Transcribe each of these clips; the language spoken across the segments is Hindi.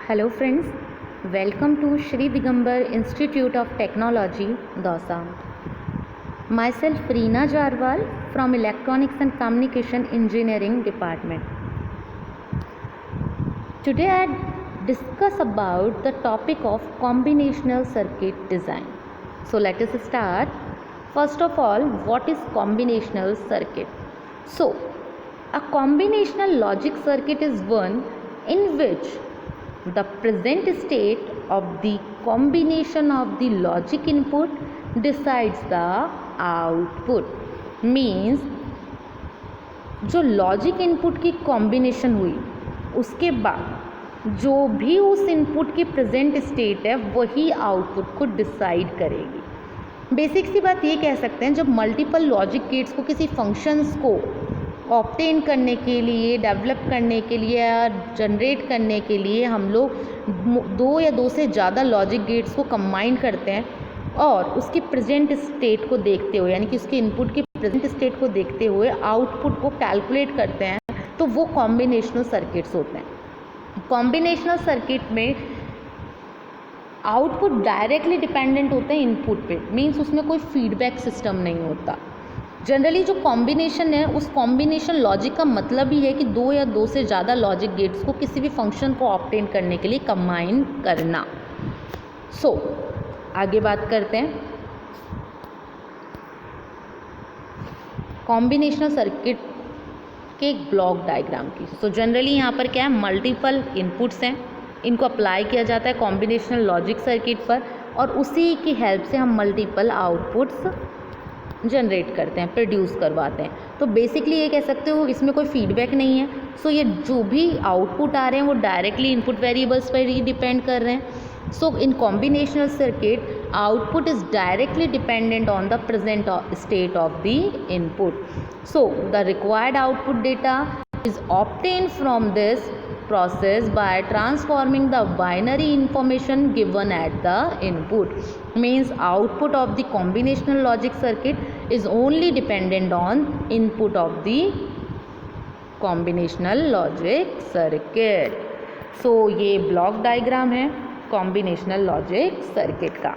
Hello friends, welcome to Shri Digambar Institute of Technology, Dausa. Myself Reena Jarwal from Electronics and Communication Engineering Department. Today I discuss about the topic of combinational circuit design. So let us start. First of all, what is combinational circuit? So, a combinational logic circuit is one in which the present state of the combination of the logic input decides the output. Means जो लॉजिक इनपुट की कॉम्बिनेशन हुई उसके बाद जो भी उस इनपुट की प्रेजेंट स्टेट है वही आउटपुट को डिसाइड करेगी। बेसिक सी बात ये कह सकते हैं, जब मल्टीपल लॉजिक गेट्स को किसी फंक्शंस को ऑब्टेन करने के लिए, डेवलप करने के लिए या जनरेट करने के लिए हम लोग दो या दो से ज़्यादा लॉजिक गेट्स को कंबाइन करते हैं और उसकी प्रेजेंट स्टेट को देखते हुए, यानी कि उसके इनपुट की प्रेजेंट स्टेट को देखते हुए आउटपुट को कैलकुलेट करते हैं, तो वो कॉम्बिनेशनल सर्किट्स होते हैं। कॉम्बिनेशनल सर्किट में आउटपुट डायरेक्टली डिपेंडेंट होते हैं इनपुट पे, मीन्स उसमें कोई फीडबैक सिस्टम नहीं होता। जनरली जो कॉम्बिनेशन है उस कॉम्बिनेशन लॉजिक का मतलब ही है कि दो या दो से ज़्यादा लॉजिक गेट्स को किसी भी फंक्शन को ऑब्टेन करने के लिए कंबाइन करना। आगे बात करते हैं कॉम्बिनेशनल सर्किट के एक ब्लॉक डायग्राम की। जनरली यहाँ पर क्या है, मल्टीपल इनपुट्स हैं, इनको अप्लाई किया जाता है कॉम्बिनेशनल लॉजिक सर्किट पर और उसी की हेल्प से हम मल्टीपल आउटपुट्स जनरेट करते हैं, प्रोड्यूस करवाते हैं। तो बेसिकली ये कह सकते हो इसमें कोई फीडबैक नहीं है। ये जो भी आउटपुट आ रहे हैं वो डायरेक्टली इनपुट वेरिएबल्स पर ही डिपेंड कर रहे हैं। In combinational circuit output is directly dependent on the present state of the input. The required output data is obtained from this process by transforming the binary information given at the input. Means output of the combinational logic circuit is only dependent on input of the combinational logic circuit. ये ब्लॉक डायग्राम है कॉम्बिनेशनल लॉजिक सर्किट का।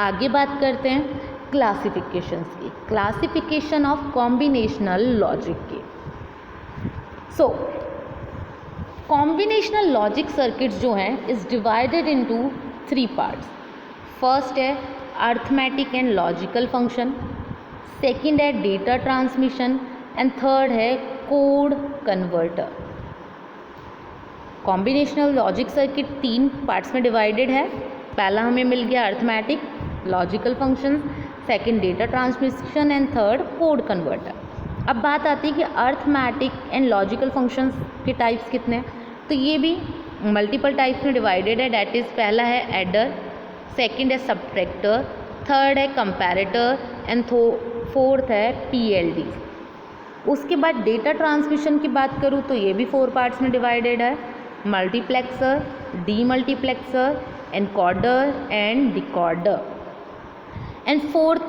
आगे बात करते हैं क्लासिफिकेशंस की, क्लासिफिकेशन ऑफ कॉम्बिनेशनल लॉजिक की। कॉम्बिनेशनल लॉजिक सर्किट्स जो हैं is divided into 3 parts. First है arithmetic and logical function, second है डेटा ट्रांसमिशन एंड थर्ड है code converter. Combinational logic circuit 3 parts में डिवाइडेड है। पहला हमें मिल गया arithmetic logical function, second data transmission and third code converter. अब बात आती है कि अर्थमेटिक एंड लॉजिकल फंक्शंस के टाइप्स कितने हैं, तो ये भी मल्टीपल टाइप्स में डिवाइडेड है। डैट इज़ पहला है एडर, सेकंड है सब्ट्रैक्टर, थर्ड है कंपैरेटर एंड फोर्थ है पीएलडी। उसके बाद डेटा ट्रांसमिशन की बात करूँ तो ये भी 4 पार्ट्स में डिवाइडेड है, multiplexer, demultiplexer, encoder and decoder. And third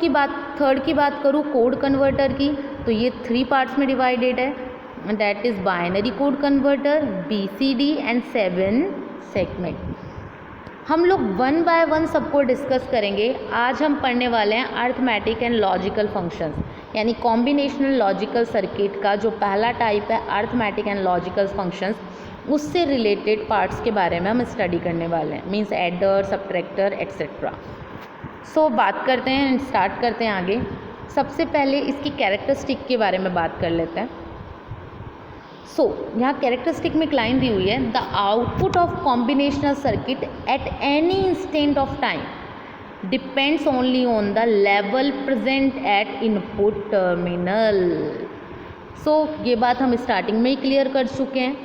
की बात करूँ कोड कन्वर्टर की, तो ये 3 पार्ट्स में डिवाइडेड है। That is binary code converter, BCD and 7 segment. हम लोग 1 बाय 1 सबको डिस्कस करेंगे। आज हम पढ़ने वाले हैं अर्थमेटिक एंड लॉजिकल फंक्शंस, यानी कॉम्बिनेशनल लॉजिकल सर्किट का जो पहला टाइप है अर्थमेटिक एंड लॉजिकल फंक्शंस, उससे रिलेटेड पार्ट्स के बारे में हम स्टडी करने वाले हैं, मीन्स एडर, सब्ट्रैक्टर एक्सेट्रा। बात करते हैं, स्टार्ट करते हैं आगे। सबसे पहले इसकी कैरेक्टरिस्टिक के बारे में बात कर लेते हैं। यहाँ कैरेक्टरिस्टिक में एक लाइन दी हुई है, the output of combinational circuit at any instant of time depends only on the level present at input terminal. ये बात हम स्टार्टिंग में ही क्लियर कर चुके हैं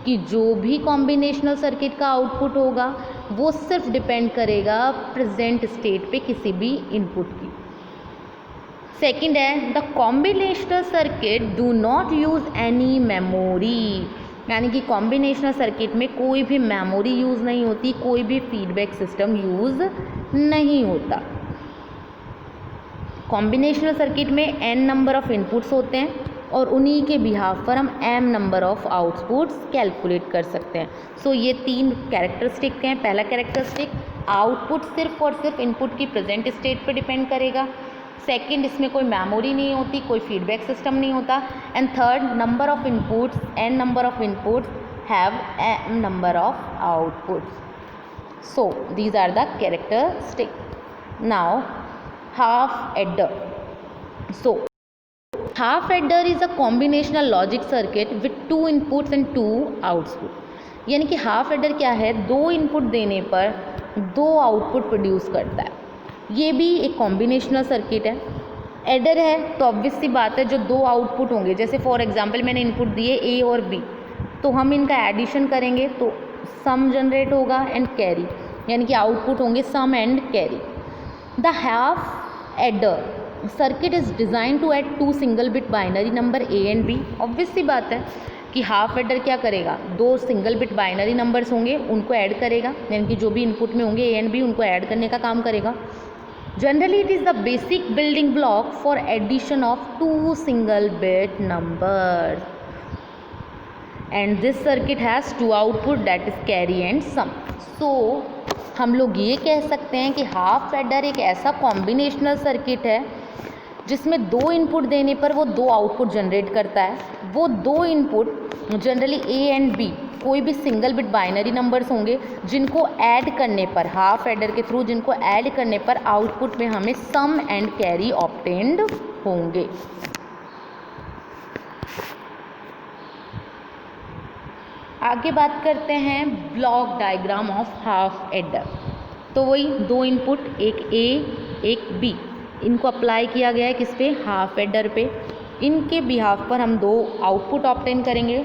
कि जो भी कॉम्बिनेशनल सर्किट का आउटपुट होगा वो सिर्फ डिपेंड करेगा प्रेजेंट स्टेट पे किसी भी इनपुट की। सेकंड है the combinational circuit do not use any memory, यानी कि कॉम्बिनेशनल सर्किट में कोई भी मेमोरी यूज़ नहीं होती, कोई भी फीडबैक सिस्टम यूज़ नहीं होता। कॉम्बिनेशनल सर्किट में n नंबर ऑफ इनपुट्स होते हैं और उन्हीं के बिहाफ पर हम m number of outputs calculate कर सकते हैं। सो ये 3 कैरेक्टरिस्टिक हैं। पहला कैरेक्टरिस्टिक, आउटपुट सिर्फ और सिर्फ इनपुट की प्रेजेंट स्टेट पर डिपेंड करेगा। सेकंड, इसमें कोई मेमोरी नहीं होती, कोई फीडबैक सिस्टम नहीं होता। And third, number of inputs, n number of inputs have m number of outputs. So these are the characteristic. Now half adder. So half adder is a combinational logic circuit with 2 inputs and 2 outputs. यानी कि हाफ एडर क्या है, 2 इनपुट देने पर 2 आउटपुट प्रोड्यूस करता है। ये भी एक कॉम्बिनेशनल सर्किट है। एडर है तो ऑब्वियस सी बात है जो 2 आउटपुट होंगे, जैसे फॉर एग्जांपल मैंने इनपुट दिए ए और बी, तो हम इनका एडिशन करेंगे तो सम जनरेट होगा एंड कैरी, यानी कि आउटपुट होंगे sum and carry. The half adder circuit is design to add 2 single bit binary number A and B. Obvious सी बात है कि हाफ एडर क्या करेगा, 2 सिंगल बिट बाइनरी नंबर्स होंगे उनको ऐड करेगा, यानी कि जो भी इनपुट में होंगे ए एंड बी उनको ऐड करने का काम करेगा। Generally it is the basic building block for addition of 2 single bit numbers and this circuit has 2 output, that is carry and sum. So हम लोग ये कह सकते हैं कि हाफ एडर एक ऐसा कॉम्बिनेशनल सर्किट है जिसमें 2 इनपुट देने पर वो 2 आउटपुट जनरेट करता है। वो 2 input generally A and B कोई भी सिंगल बिट बाइनरी नंबर्स होंगे जिनको ऐड करने पर, हाफ एडर के थ्रू जिनको ऐड करने पर आउटपुट में हमें सम एंड कैरी ऑब्टेन्ड होंगे। आगे बात करते हैं block diagram of half adder. तो वही 2 इनपुट, एक ए एक बी, इनको अप्लाई किया गया है किस पे, हाफ एडर पे। इनके बिहाफ पर हम 2 आउटपुट ऑब्टेन करेंगे,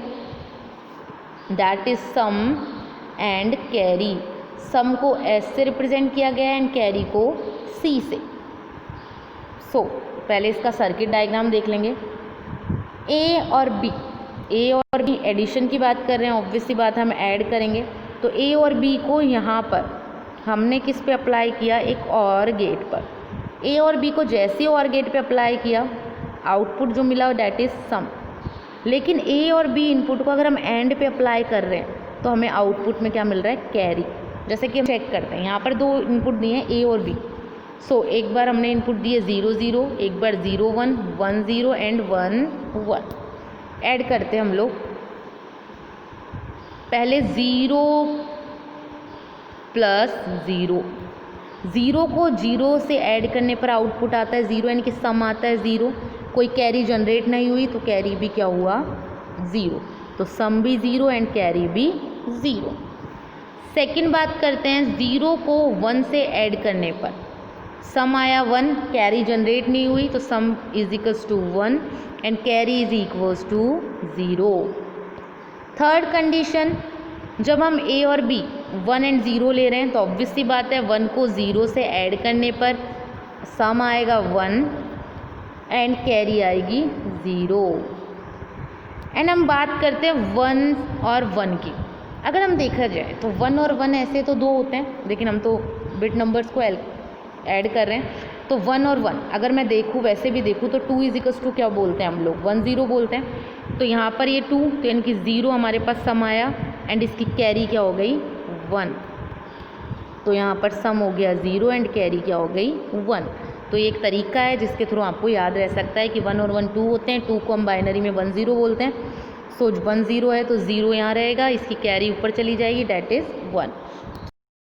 that is sum and carry. Sum को एस से रिप्रेजेंट किया गया है एंड कैरी को सी से। सो पहले इसका सर्किट डायग्राम देख लेंगे। ए और बी, ए और बी एडिशन की बात कर रहे हैं, ऑब्वियस सी बात हम ऐड करेंगे। तो ए और बी को यहाँ पर हमने किस पे अप्लाई किया, एक और गेट पर। ए और बी को जैसे और गेट पे अप्लाई किया, आउटपुट जो मिला डैट इज सम। लेकिन ए और बी इनपुट को अगर हम एंड पे अप्लाई कर रहे हैं तो हमें आउटपुट में क्या मिल रहा है, कैरी। जैसे कि हम चेक करते हैं, यहाँ पर 2 इनपुट दिए हैं ए और बी। सो एक बार हमने इनपुट दिए 0 0, एक बार 0 1 1 0 एंड 1 1। ऐड करते हैं हम लोग, पहले 0 प्लस 0, 0 को 0 से ऐड करने पर आउटपुट आता है 0, यानी कि सम आता है 0। कोई कैरी जनरेट नहीं हुई तो कैरी भी क्या हुआ, 0। तो सम भी 0 एंड कैरी भी 0। सेकंड बात करते हैं, 0 को 1 से ऐड करने पर सम आया 1, कैरी जनरेट नहीं हुई तो sum is equals to 1 and carry is equals to 0। Third condition, जब हम ए और बी 1 एंड 0 ले रहे हैं तो ऑब्वियस सी बात है 1 को 0 से ऐड करने पर सम आएगा 1 एंड कैरी आएगी 0। एंड हम बात करते हैं 1 और 1 की। अगर हम देखा जाए तो 1 और 1 ऐसे तो 2 होते हैं, लेकिन हम तो बिट नंबर्स को ऐड कर रहे हैं। तो 1 और 1 अगर मैं देखूँ, वैसे भी देखूँ तो 2 इज इक्वल्स टू क्या बोलते हैं हम लोग, 1 0 बोलते हैं। तो यहाँ पर ये 2, तो यानी कि 0 हमारे पास सम आया एंड इसकी कैरी क्या हो गई, 1। तो यहाँ पर सम हो गया 0 एंड कैरी क्या हो गई, 1। तो ये एक तरीका है जिसके थ्रू आपको याद रह सकता है कि 1 और 1 2 होते हैं, 2 को हम बाइनरी में 1 0 बोलते हैं। सो 1 0 है तो 0 यहाँ रहेगा, इसकी कैरी ऊपर चली जाएगी, डैट इज़ 1।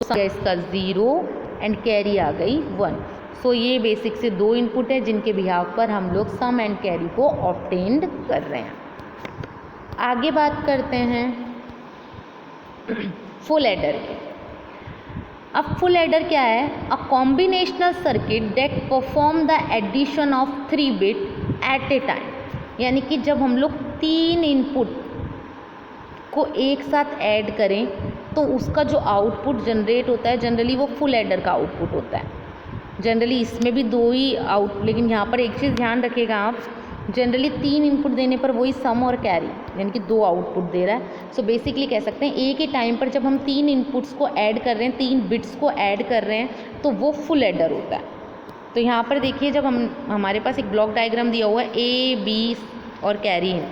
इसका 0 एंड कैरी आ गई 1। सो ये बेसिक से 2 इनपुट है जिनके बिहाफ पर हम लोग सम एंड कैरी को ऑब्टेन्ड कर रहे हैं। आगे बात करते हैं फुल एडर की। अब फुल एडर क्या है, a combinational circuit that perform the addition of 3 bit at a time. यानी कि जब हम लोग 3 इनपुट को एक साथ ऐड करें तो उसका जो आउटपुट जनरेट होता है जनरली वो फुल एडर का आउटपुट होता है। जनरली इसमें भी 2 ही लेकिन यहाँ पर एक चीज़ ध्यान रखिएगा आप, जनरली 3 इनपुट देने पर वही सम और कैरी यानी कि 2 आउटपुट दे रहा है। सो बेसिकली कह सकते हैं एक ही टाइम पर जब हम 3 इनपुट्स को ऐड कर रहे हैं, 3 बिट्स को ऐड कर रहे हैं तो वो फुल एडर होता है। तो यहाँ पर देखिए, जब हमारे पास एक ब्लॉक डायग्राम दिया हुआ है A B और कैरी इन,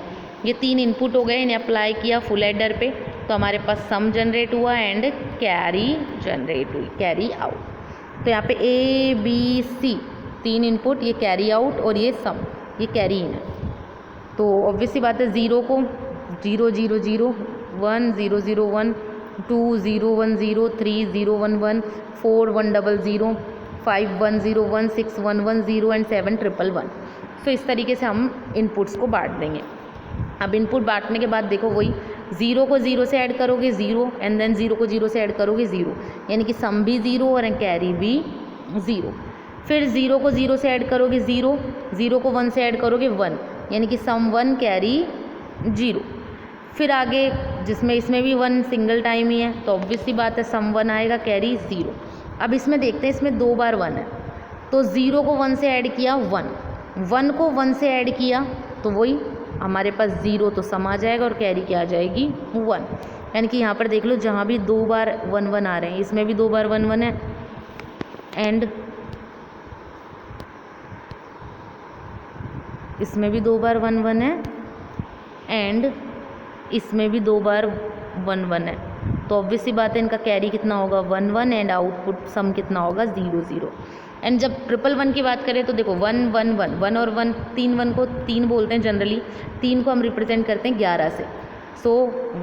ये 3 इनपुट हो गए, इन्हें अप्लाई किया फुल एडर पे तो हमारे पास सम जनरेट हुआ एंड कैरी जनरेट हुई, कैरी आउट। तो यहाँ पे ए बी सी 3 इनपुट, ये कैरी आउट और ये सम, ये कैरी इन है। तो ऑब्वियसली बात है 0 को 0 0 0 1 0 0 1 2 0 1 0 3 0 1 1 4 1 0 0 5 1 0 1 6 1 1 0 एंड 7 1 1 1। तो इस तरीके से हम इनपुट्स को बांट देंगे। अब इनपुट बांटने के बाद देखो वही 0 को 0 से ऐड करोगे 0 एंड देन 0 को 0 से ऐड करोगे 0, यानी कि सम भी 0 और कैरी भी 0। फिर 0 को 0 से ऐड करोगे 0, 0 को 1 से ऐड करोगे 1, यानी कि सम 1 कैरी 0। फिर आगे जिसमें इसमें भी 1 सिंगल टाइम ही है तो ऑब्वियसली बात है सम 1 आएगा, कैरी 0। अब इसमें देखते हैं, इसमें 2 बार 1 है तो 0 को 1 से ऐड किया 1, 1 को 1 से ऐड किया तो वही हमारे पास 0 तो सम आ जाएगा और कैरी क्या आ जाएगी 1। यानी कि यहाँ पर देख लो जहाँ भी 2 बार 1 1 आ रहे हैं इसमें भी 2 बार 1 1 है एंड इसमें भी 2 बार 1 1 है एंड इसमें भी 2 बार 1 1 है। तो ऑब्वियसली बात है इनका कैरी कितना होगा 1 1 एंड आउटपुट सम कितना होगा 0 0। एंड जब 1 1 की बात करें तो देखो 1 1 1 1 और 1 3 1 को 3 बोलते हैं जनरली, 3 को हम रिप्रेजेंट करते हैं 11 से। सो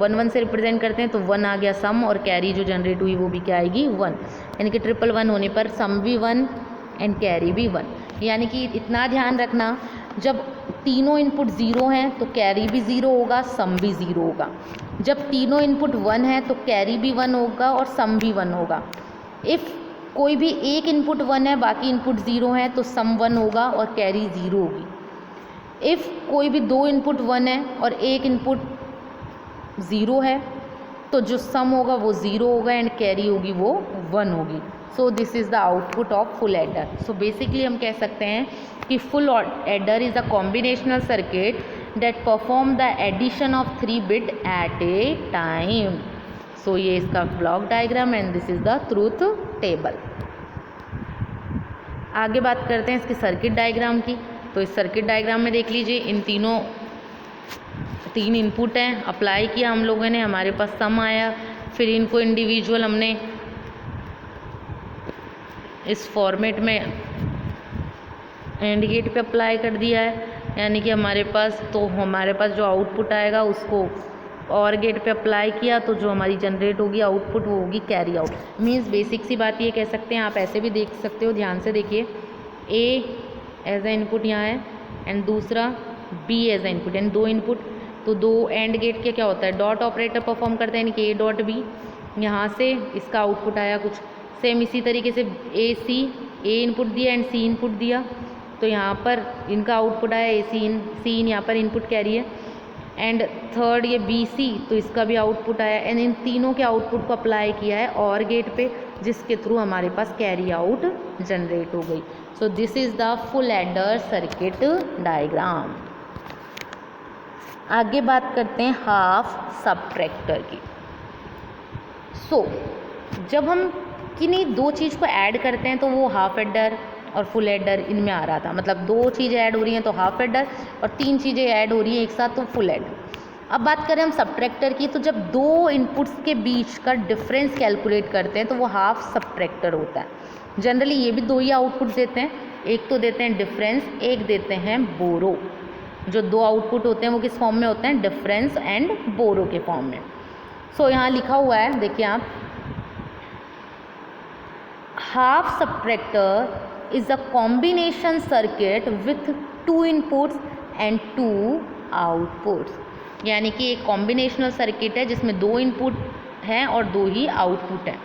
1 1 से रिप्रेजेंट करते हैं तो 1 आ गया सम और कैरी जो जनरेट हुई वो भी क्या आएगी 1, यानी कि 1 1 होने पर सम भी 1 एंड कैरी भी 1। यानी कि इतना ध्यान रखना जब तीनों इनपुट 0 हैं तो कैरी भी 0 होगा, सम भी 0 होगा। जब तीनों इनपुट 1 है तो कैरी भी 1 होगा और सम भी 1 होगा। इफ़ कोई भी एक इनपुट 1 है बाकी इनपुट 0 है तो सम 1 होगा और कैरी 0 होगी। इफ़ कोई भी 2 इनपुट 1 है और एक इनपुट 0 है तो जो सम होगा वो 0 होगा एंड कैरी होगी वो 1 होगी। So this is the output of full adder. So basically हम कह सकते हैं कि full adder is a combinational circuit that perform the addition of 3 bit at a time. So ये इसका block diagram and this is the truth table. आगे बात करते हैं इसकी सर्किट डायग्राम की। तो इस सर्किट डायग्राम में देख लीजिए इन तीनों 3 इनपुट हैं, अप्लाई किया हम लोगों ने, हमारे पास सम आया। फिर इनको इंडिविजुअल हमने इस फॉर्मेट में एंड गेट पे अप्लाई कर दिया है, यानी कि हमारे पास जो आउटपुट आएगा उसको और गेट पे अप्लाई किया तो जो हमारी जनरेट होगी आउटपुट वो होगी कैरी आउट। मीन्स बेसिक सी बात ये कह सकते हैं, आप ऐसे भी देख सकते हो, ध्यान से देखिए, ए एज ए इनपुट यहाँ है एंड दूसरा बी एज ए इनपुट, यानी 2 इनपुट। तो 2 एंड गेट के क्या होता है, डॉट ऑपरेटर परफॉर्म करते हैं, यानी कि ए डॉट बी, यहाँ से इसका आउटपुट आया कुछ। सेम इसी तरीके से ए सी, ए इनपुट दिया एंड सी इनपुट दिया तो यहाँ पर इनका आउटपुट आया ए सी इन यहाँ पर इनपुट कैरी है। एंड थर्ड ये बी सी, तो इसका भी आउटपुट आया एंड इन तीनों के आउटपुट को अप्लाई किया है और गेट पे, जिसके थ्रू हमारे पास कैरी आउट जनरेट हो गई। सो this is the full adder circuit diagram. आगे बात करते हैं हाफ सबट्रैक्टर की। सो जब हम किन्हीं 2 चीज़ को ऐड करते हैं तो वो हाफ एडर और फुल एडर इनमें आ रहा था, मतलब 2 चीज़ें ऐड हो रही हैं तो हाफ एडर और 3 चीज़ें ऐड हो रही हैं एक साथ तो फुल एडर। अब बात करें हम सबट्रैक्टर की, तो जब 2 इनपुट्स के बीच का डिफरेंस कैलकुलेट करते हैं तो वो हाफ सबट्रैक्टर होता है। जनरली ये भी 2 ही आउटपुट देते हैं, एक तो देते हैं डिफरेंस, एक देते हैं बोरो। जो 2 आउटपुट होते हैं वो किस फॉर्म में होते हैं, डिफरेंस एंड बोरो के फॉर्म में। सो यहाँ लिखा हुआ है, देखिए आप, half subtractor is a combination circuit with 2 inputs and 2 outputs। यानी कि एक कॉम्बिनेशनल सर्किट है जिसमें 2 इनपुट हैं और 2 ही आउटपुट हैं।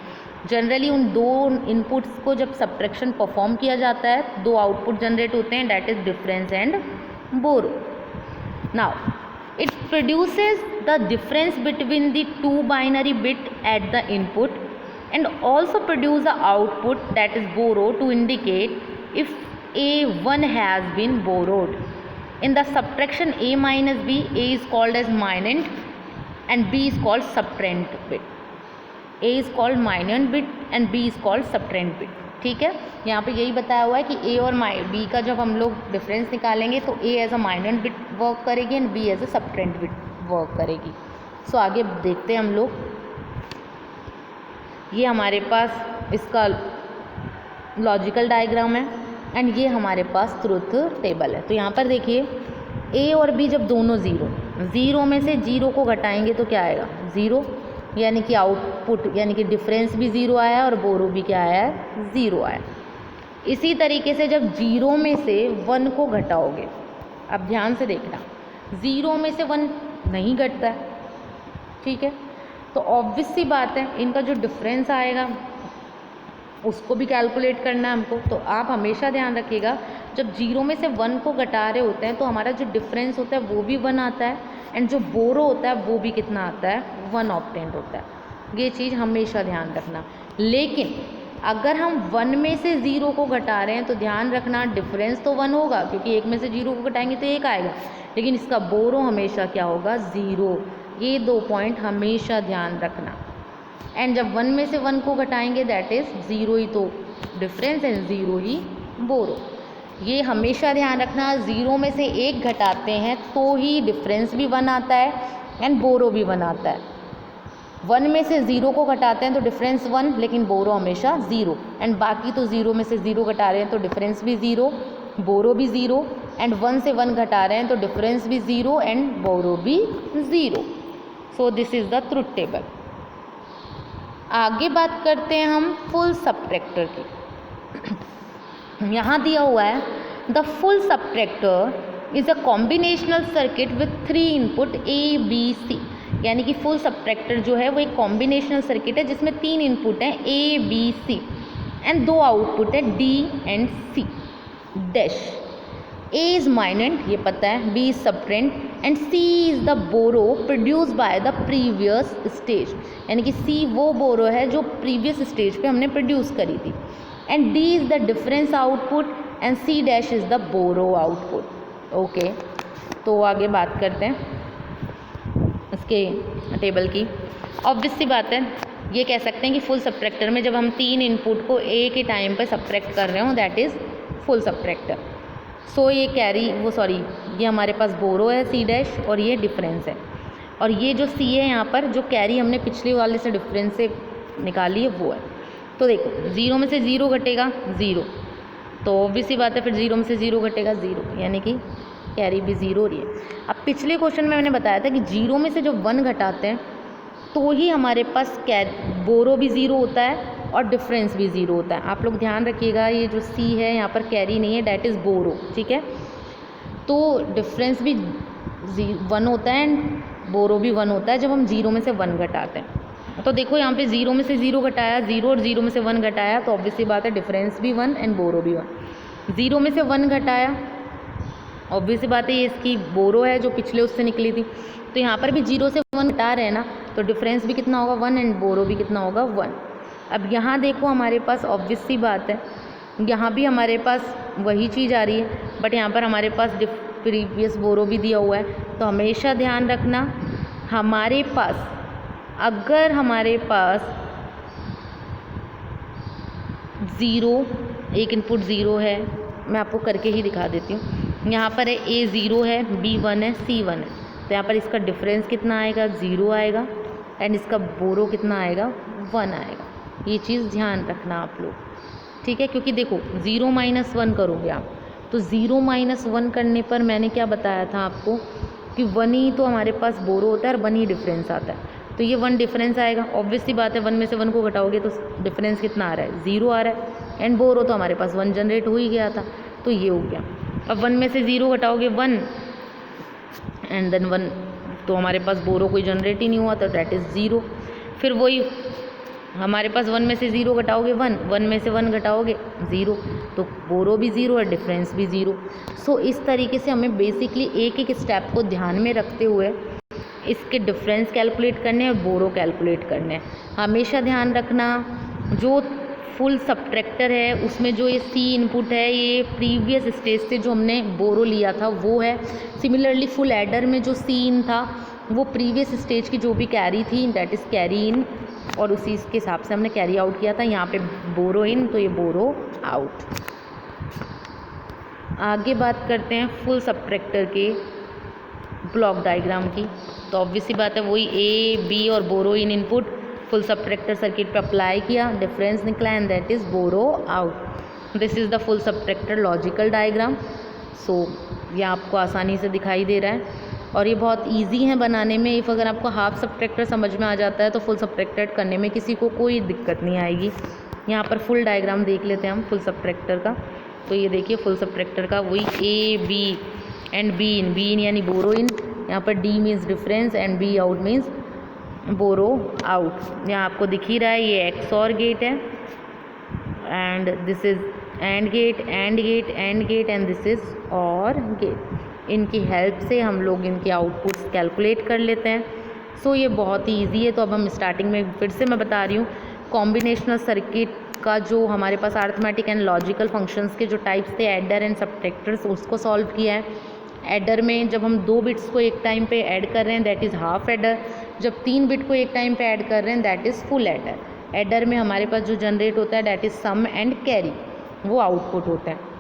जनरली उन 2 इनपुट्स को जब सब्ट्रैक्शन परफॉर्म किया जाता है 2 आउटपुट जनरेट होते हैं, that is difference and borrow. Now it produces the difference between the 2 binary bit at the input and also produce the output, that is borrow, to indicate if A1 has been borrowed. In the subtraction A minus B, A is called as minant and B is called subtrahend bit. A is called minant bit and B is called subtrahend bit। ठीक है, यहाँ पे यही बताया हुआ है कि A और B का जब हम लोग डिफरेंस निकालेंगे तो A as a minuend bit work करेगी and B as a subtrahend भी वर्क करेगी। सो आगे देखते हैं हम लोग। ये हमारे पास इसका लॉजिकल डायग्राम है एंड ये हमारे पास ट्रुथ टेबल है। तो यहाँ पर देखिए ए और बी जब दोनों ज़ीरो में से ज़ीरो को घटाएंगे तो क्या आएगा, ज़ीरो, यानी कि आउटपुट यानी कि डिफरेंस भी ज़ीरो आया और बोरो भी क्या आया है, ज़ीरो आया। इसी तरीके से जब ज़ीरो में से 1 को घटाओगे, अब ध्यान से देखना, ज़ीरो में से 1 नहीं घटता है, ठीक है, तो ऑब्वियस सी बात है इनका जो डिफरेंस आएगा उसको भी कैलकुलेट करना है हमको। तो आप हमेशा ध्यान रखिएगा जब 0 में से 1 को घटा रहे होते हैं तो हमारा जो डिफरेंस होता है वो भी 1 आता है एंड जो बोरो होता है वो भी कितना आता है, 1 ऑब्टेंड होता है। ये चीज़ हमेशा ध्यान रखना। लेकिन अगर हम 1 में से 0 को घटा रहे हैं तो ध्यान रखना डिफरेंस तो 1 होगा, क्योंकि 1 में से 0 को घटाएंगे तो 1 आएगा, लेकिन इसका बोरो हमेशा क्या होगा, 0। ये 2 पॉइंट हमेशा ध्यान रखना। एंड जब 1 में से 1 को घटाएंगे दैट इज़ 0 ही तो डिफरेंस एंड 0 ही बोरो। ये हमेशा ध्यान रखना, 0 में से 1 घटाते हैं तो ही डिफरेंस भी 1 आता है एंड बोरो भी 1 आता है। 1 में से 0 को घटाते हैं तो डिफरेंस 1 लेकिन बोरो हमेशा 0, एंड बाकी तो 0 में से 0 घटा रहे हैं तो डिफरेंस भी 0, बोरो भी 0, एंड 1 से 1 घटा रहे हैं तो डिफरेंस भी 0 एंड बोरो भी 0। सो this is the truth table. आगे बात करते हैं हम फुल सबट्रैक्टर की। यहाँ दिया हुआ है the full subtractor is a combinational circuit with 3 input A B C, यानी कि फुल सबट्रैक्टर जो है वो एक कॉम्बिनेशनल सर्किट है जिसमें 3 इनपुट हैं A B C and 2 output है D and C dash. A is minuend, ये पता है, B is subtrahend and C is the borrow produce by the previous stage, यानी कि सी वो बोरो है जो प्रीवियस स्टेज पे हमने प्रोड्यूस करी थी, and D is the difference output and C dash is the borrow output. Okay, तो आगे बात करते हैं इसके टेबल की। ऑब्वियस सी बात है, ये कह सकते हैं कि फुल सबट्रैक्टर में जब हम 3 इनपुट को ए के टाइम पे सबट्रैक्ट कर रहे हो दैट इज़ फुल सबट्रैक्टर। सो ये ये हमारे पास बोरो है सी डैश और ये डिफरेंस है, और ये जो सी है यहाँ पर जो कैरी हमने पिछले वाले से डिफरेंस से निकाली है वो है। तो देखो 0 में से 0 घटेगा 0, तो ऑब्वियस सी बात है फिर 0 में से 0 घटेगा 0, यानी कि कैरी भी 0 हो रही है। अब पिछले क्वेश्चन में मैंने बताया था कि 0 में से जब 1 घटाते हैं तो ही हमारे पास बोरो भी 0 होता है और डिफरेंस भी 0 होता है। आप लोग ध्यान रखिएगा, ये जो सी है यहाँ पर कैरी नहीं है, डैट इज़ बोरो, ठीक है। तो डिफरेंस भी 1 होता है एंड बोरो भी 1 होता है जब हम 0 में से 1 घटाते हैं। तो देखो यहाँ पे 0 में से 0 घटाया 0 और 0 में से 1 घटाया, तो ऑब्वियसली बात है डिफरेंस भी 1 एंड बोरो भी 1। 0 में से 1 घटाया, ऑब्वियसली बात है ये इसकी बोरो है जो पिछले उससे निकली थी, तो यहाँ पर भी 0 से 1 घटा रहे हैं ना, तो डिफरेंस भी कितना होगा 1 एंड बोरो भी कितना होगा 1। अब यहाँ देखो हमारे पास ऑब्वियस सी बात है, यहाँ भी हमारे पास वही चीज़ आ रही है, बट यहाँ पर हमारे पास प्रीवियस बोरो भी दिया हुआ है। तो हमेशा ध्यान रखना, हमारे पास अगर हमारे पास 0 एक इनपुट 0 है, मैं आपको करके ही दिखा देती हूँ। यहाँ पर है ए 0 है, बी 1 है, सी 1 है, तो यहाँ पर इसका डिफरेंस कितना आएगा 0 आएगा एंड इसका बोरो कितना आएगा 1 आएगा। ये चीज़ ध्यान रखना आप लोग, ठीक है, क्योंकि देखो 0 - 1 करोगे आप, तो 0 - 1 करने पर मैंने क्या बताया था आपको कि 1 ही तो हमारे पास बोरो होता है और 1 ही डिफरेंस आता है, तो ये 1 डिफरेंस आएगा। ऑब्वियसली बात है 1 में से 1 को घटाओगे तो डिफरेंस कितना आ रहा है 0 आ रहा है एंड बोरो तो हमारे पास 1 जनरेट हो ही गया था, तो ये हो गया। अब 1 में से 0 घटाओगे 1 एंड देन 1, तो हमारे पास बोरो कोई जनरेट ही नहीं हुआ, तो दैट इज़ 0। फिर वही हमारे पास 1 में से 0 घटाओगे 1 में से 1 घटाओगे 0, तो बोरो भी 0 और डिफरेंस भी 0। सो इस तरीके से हमें बेसिकली एक एक स्टेप को ध्यान में रखते हुए इसके डिफरेंस कैलकुलेट करने हैं और बोरो कैलकुलेट करने हैं। हमेशा ध्यान रखना जो फुल सबट्रैक्टर है उसमें जो ये सी इनपुट है ये प्रीवियस स्टेज से जो हमने बोरो लिया था वो है। सिमिलरली फुल एडर में जो सी इन था वो प्रीवियस स्टेज की जो भी कैरी थी दैट इज़ कैरी इन, और उसी के हिसाब से हमने कैरी आउट किया था। यहाँ पे बोरो इन तो ये बोरो आउट। आगे बात करते हैं फुल सबट्रैक्टर के ब्लॉक डायग्राम की। तो ऑब्वियसली बात है वही ए बी और borrow in input full subtractor circuit पे अप्लाई किया, डिफरेंस निकला and that is borrow out. This is the full subtractor logical diagram. So ये आपको आसानी से दिखाई दे रहा है और ये बहुत इजी है बनाने में। इफ़ अगर आपको हाफ सबट्रैक्टर समझ में आ जाता है तो फुल सबट्रैक्टर करने में किसी को कोई दिक्कत नहीं आएगी। यहाँ पर फुल डायग्राम देख लेते हैं हम फुल सबट्रैक्टर का। तो ये देखिए फुल सबट्रैक्टर का वही A B and B in यानी बोरो इन, यहाँ पर D means difference and B out means borrow out. यहाँ आपको दिख ही रहा है ये एक्स और गेट है and this is AND gate AND gate AND gate and this is OR gate. इनकी हेल्प से हम लोग इनके आउटपुट्स कैलकुलेट कर लेते हैं। सो ये बहुत ही ईजी है। तो अब हम स्टार्टिंग में फिर से मैं बता रही हूँ कॉम्बिनेशनल सर्किट का जो हमारे पास अरिथमेटिक एंड लॉजिकल फंक्शंस के जो टाइप्स थे एडर एंड सबट्रैक्टर्स, उसको सॉल्व किया है। एडर में जब हम 2 बिट्स को एक टाइम पे ऐड कर रहे हैं दैट इज़ हाफ एडर, जब 3 बिट को एक टाइम पे ऐड कर रहे हैं that is full adder. Adder में हमारे पास जो जनरेट होता है that is sum and carry, वो आउटपुट होता है।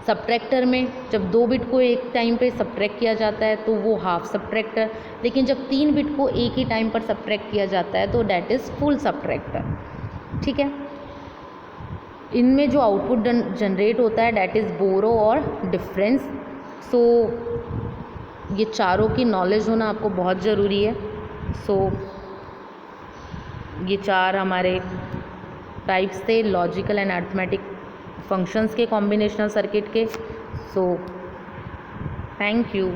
सबट्रैक्टर में जब 2 बिट को एक टाइम पे सबट्रैक्ट किया जाता है तो वो हाफ सबट्रैक्टर, लेकिन जब 3 बिट को एक ही टाइम पर सबट्रैक्ट किया जाता है तो दैट इज़ फुल सबट्रैक्टर। ठीक है, इनमें जो आउटपुट जनरेट होता है दैट इज़ बोरो और डिफरेंस। सो ये चारों की नॉलेज होना आपको बहुत ज़रूरी है। सो ये 4 हमारे टाइप्स थे लॉजिकल एंड अरिथमेटिक फंक्शंस के कॉम्बिनेशनल सर्किट के। So thank you.